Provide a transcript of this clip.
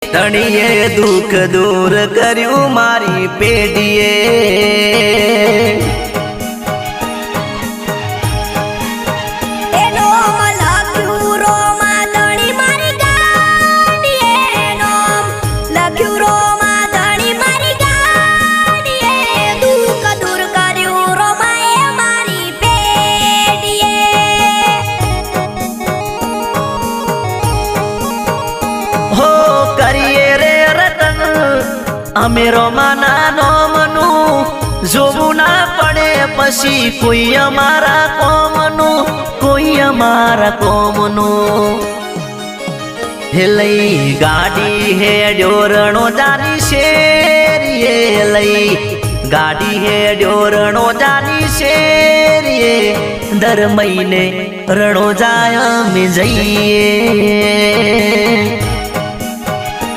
ધણીએ દુઃખ દૂર કર્યું મારી પેઢીએ અમે રોમાના નોમનું જોવું ના પડે પછી કોઈ અમારા કોમનું હે લઈ ગાડી હે ડોરણો જાની શેરીએ લઈ ગાડી હે ડોરણો જાની શેરીએ દર મહિને રણો જાય અમે જઈએ